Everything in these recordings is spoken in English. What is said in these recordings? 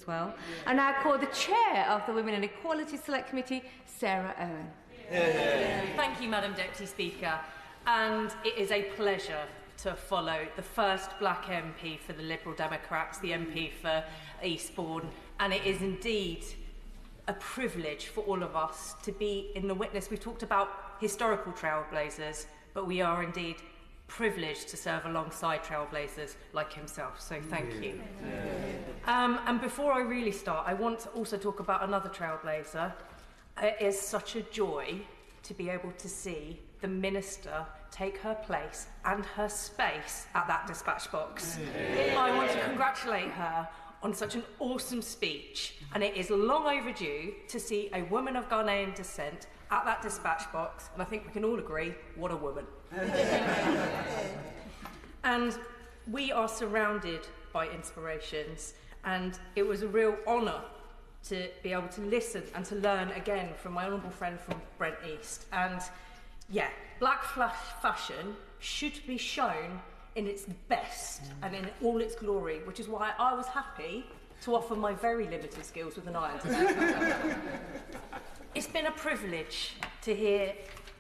well. I now call the chair of the Women and Equality Select Committee, Sarah Owen. Thank you, Madam Deputy Speaker. And it is a pleasure to follow the first black MP for the Liberal Democrats, the MP for Eastbourne. And it is indeed a privilege for all of us to be in the witness. We've talked about historical trailblazers, but we are indeed privileged to serve alongside trailblazers like himself. So thank you. And before I really start, I want to also talk about another trailblazer. It is such a joy to be able to see the Minister take her place and her space at that dispatch box. I want to congratulate her on such an awesome speech, and it is long overdue to see a woman of Ghanaian descent at that dispatch box, and I think we can all agree, what a woman. And we are surrounded by inspirations, and it was a real honour to be able to listen and to learn again from my honourable friend from Brent East. And yeah, black fashion should be shown in its best and in all its glory, which is why I was happy to offer my very limited skills with an iron today. It's been a privilege to hear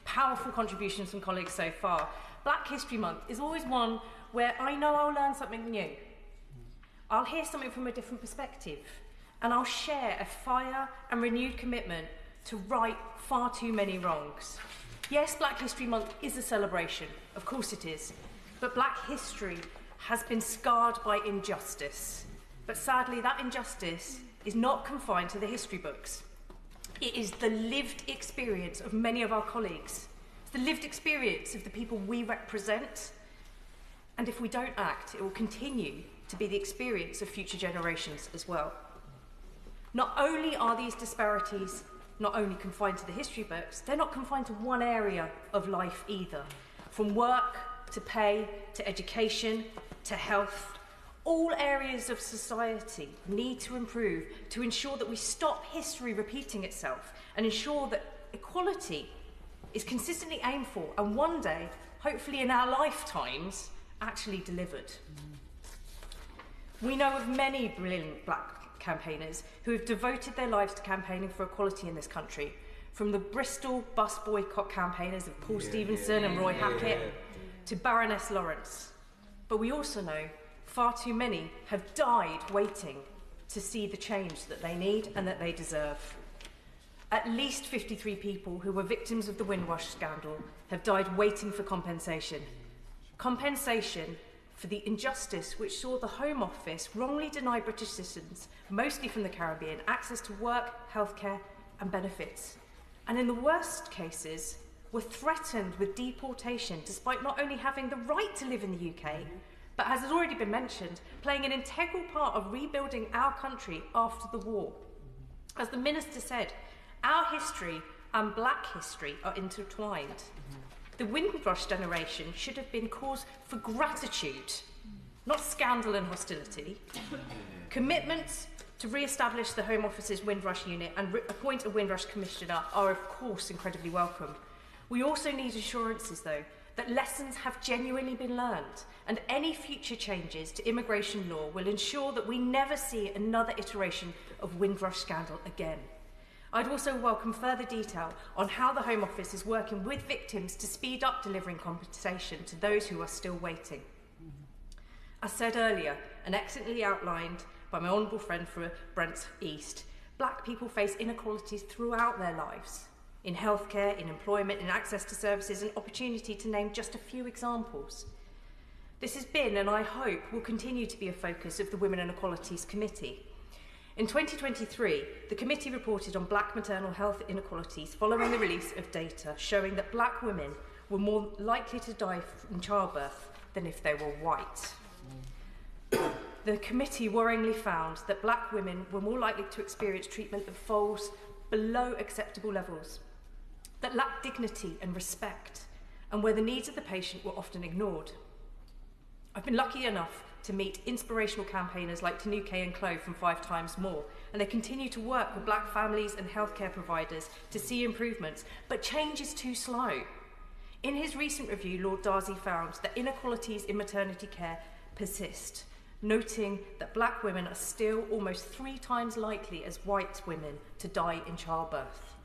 powerful contributions from colleagues so far. Black History Month is always one where I know I'll learn something new. I'll hear something from a different perspective, and I'll share a fire and renewed commitment to right far too many wrongs. Yes, Black History Month is a celebration, of course it is, but black history has been scarred by injustice. But sadly, that injustice is not confined to the history books. It is the lived experience of many of our colleagues. It's the lived experience of the people we represent. And if we don't act, it will continue to be the experience of future generations as well. Not only are these disparities not only confined to the history books, they're not confined to one area of life either. From work to pay, to education, to health, all areas of society need to improve to ensure that we stop history repeating itself and ensure that equality is consistently aimed for and one day, hopefully in our lifetimes, actually delivered. We know of many brilliant black campaigners who have devoted their lives to campaigning for equality in this country, from the Bristol bus boycott campaigners of Paul Stevenson and Roy Hackett to Baroness Lawrence. But we also know far too many have died waiting to see the change that they need and that they deserve. At least 53 people who were victims of the Windrush scandal have died waiting for compensation. Compensation for the injustice which saw the Home Office wrongly deny British citizens, mostly from the Caribbean, access to work, healthcare and benefits. And in the worst cases, were threatened with deportation despite not only having the right to live in the UK, but as has already been mentioned, playing an integral part of rebuilding our country after the war. As the Minister said, our history and black history are intertwined. The Windrush generation should have been cause for gratitude, not scandal and hostility. Commitments to re-establish the Home Office's Windrush unit and appoint a Windrush Commissioner are of course incredibly welcome. We also need assurances, though, that lessons have genuinely been learned, and any future changes to immigration law will ensure that we never see another iteration of Windrush scandal again. I'd also welcome further detail on how the Home Office is working with victims to speed up delivering compensation to those who are still waiting. As said earlier, and excellently outlined by my honourable friend for Brent East, black people face inequalities throughout their lives. In healthcare, in employment, in access to services and opportunity, to name just a few examples. This has been, and I hope will continue to be, a focus of the Women and Equalities Committee. In 2023, the committee reported on black maternal health inequalities following the release of data showing that black women were more likely to die from childbirth than if they were white. The committee worryingly found that black women were more likely to experience treatment that falls below acceptable levels, that lacked dignity and respect, and where the needs of the patient were often ignored. I've been lucky enough to meet inspirational campaigners like Tanuke and Chloe from 5 Times More, and they continue to work with black families and healthcare providers to see improvements, but change is too slow. In his recent review, Lord Darcy found that inequalities in maternity care persist. noting that black women are still almost 3 times likely as white women to die in childbirth.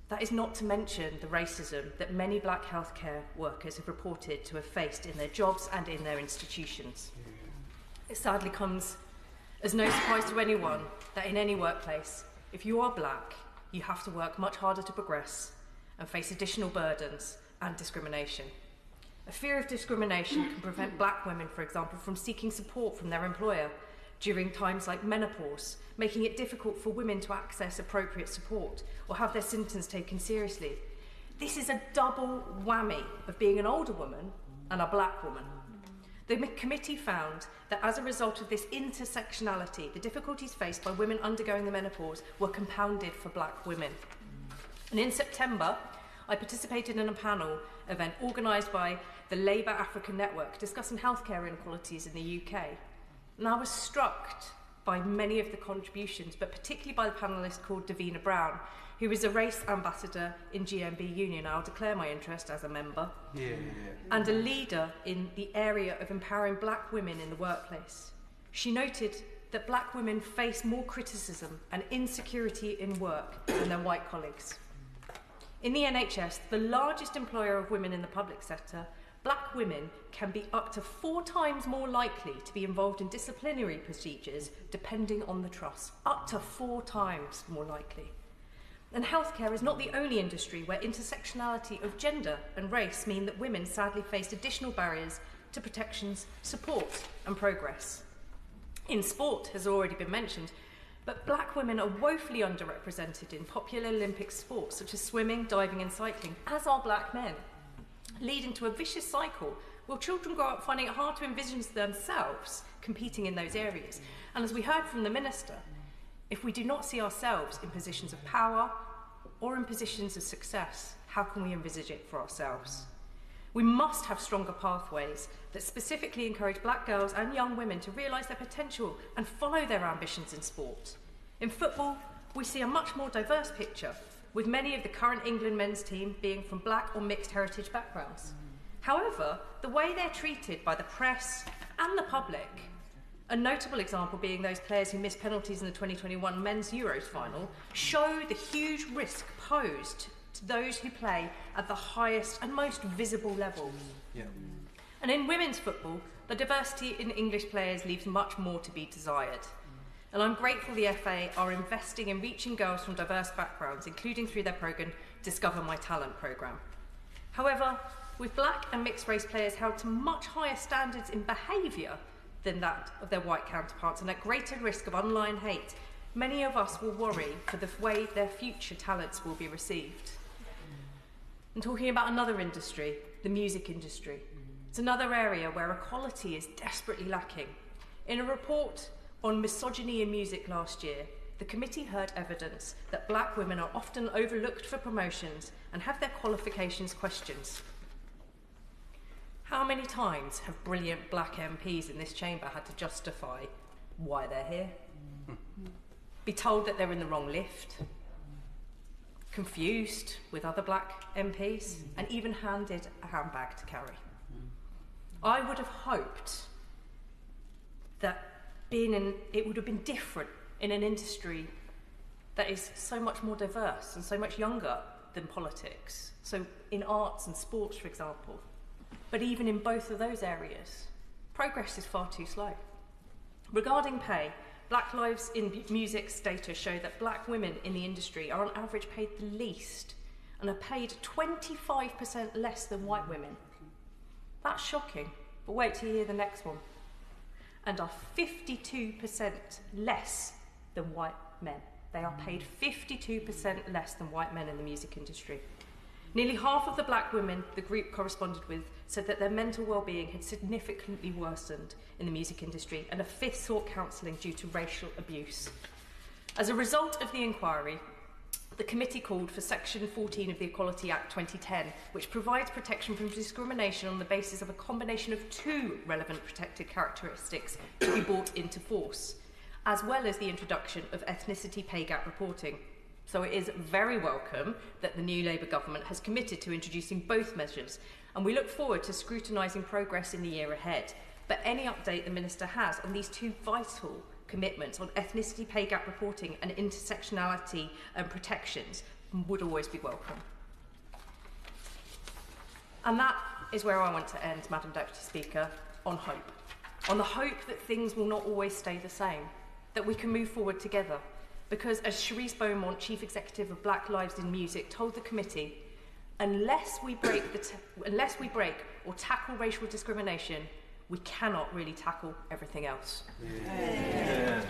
That is not to mention the racism that many black healthcare workers have reported to have faced in their jobs and in their institutions. It sadly comes as no surprise to anyone that in any workplace, if you are black, you have to work much harder to progress and face additional burdens and discrimination. A fear of discrimination can prevent black women, for example, from seeking support from their employer during times like menopause, making it difficult for women to access appropriate support or have their symptoms taken seriously. This is a double whammy of being an older woman and a black woman. The committee found that as a result of this intersectionality, the difficulties faced by women undergoing the menopause were compounded for black women. And in September, I participated in a panel event organised by the Labour African Network discussing healthcare inequalities in the UK. And I was struck by many of the contributions, but particularly by the panellist called Davina Brown, who is a race ambassador in GMB Union. I'll declare my interest as a member. And a leader in the area of empowering black women in the workplace. She noted that black women face more criticism and insecurity in work than their white colleagues. In the NHS, the largest employer of women in the public sector, black women can be up to 4 times more likely to be involved in disciplinary procedures depending on the trust. Up to 4 times more likely. And healthcare is not the only industry where intersectionality of gender and race mean that women sadly face additional barriers to protections, support and progress. In sport, has already been mentioned, but black women are woefully underrepresented in popular Olympic sports such as swimming, diving and cycling, as are black men, leading to a vicious cycle where children grow up finding it hard to envision themselves competing in those areas. And as we heard from the Minister, if we do not see ourselves in positions of power or in positions of success, how can we envisage it for ourselves? We must have stronger pathways that specifically encourage black girls and young women to realise their potential and follow their ambitions in sport. In football, we see a much more diverse picture, with many of the current England men's team being from black or mixed heritage backgrounds. However, the way they're treated by the press and the public, a notable example being those players who missed penalties in the 2021 men's Euros final, show the huge risk posed to those who play at the highest and most visible level. And in women's football, the diversity in English players leaves much more to be desired. And I'm grateful the FA are investing in reaching girls from diverse backgrounds, including through their programme Discover My Talent programme. However, with black and mixed race players held to much higher standards in behaviour than that of their white counterparts and at greater risk of online hate, many of us will worry for the way their future talents will be received. And talking about another industry, the music industry. It's another area where equality is desperately lacking. In a report on misogyny in music last year, the committee heard evidence that black women are often overlooked for promotions and have their qualifications questioned. How many times have brilliant black MPs in this chamber had to justify why they're here? Be told that they're in the wrong lift, confused with other black MPs, and even handed a handbag to carry. I would have hoped that it would have been different in an industry that is so much more diverse and so much younger than politics. So in arts and sports, for example. But even in both of those areas, progress is far too slow. Regarding pay, Black Lives in Music's data show that black women in the industry are on average paid the least and are paid 25% less than white women. That's shocking, but wait till you hear the next one. And are 52% less than white men. They are paid 52% less than white men in the music industry. Nearly half of the black women the group corresponded with said that their mental well-being had significantly worsened in the music industry, and a fifth sought counselling due to racial abuse. As a result of the inquiry, the committee called for Section 14 of the Equality Act 2010, which provides protection from discrimination on the basis of a combination of 2 relevant protected characteristics to be brought into force, as well as the introduction of ethnicity pay gap reporting. So it is very welcome that the new Labour government has committed to introducing both measures, and we look forward to scrutinising progress in the year ahead. But any update the Minister has on these two vital commitments on ethnicity pay gap reporting and intersectionality and protections would always be welcome. And that is where I want to end, Madam Deputy Speaker, on hope. On the hope that things will not always stay the same, that we can move forward together. Because as Cherise Beaumont, Chief Executive of Black Lives in Music, told the committee, unless we break or tackle racial discrimination, we cannot really tackle everything else. Yeah.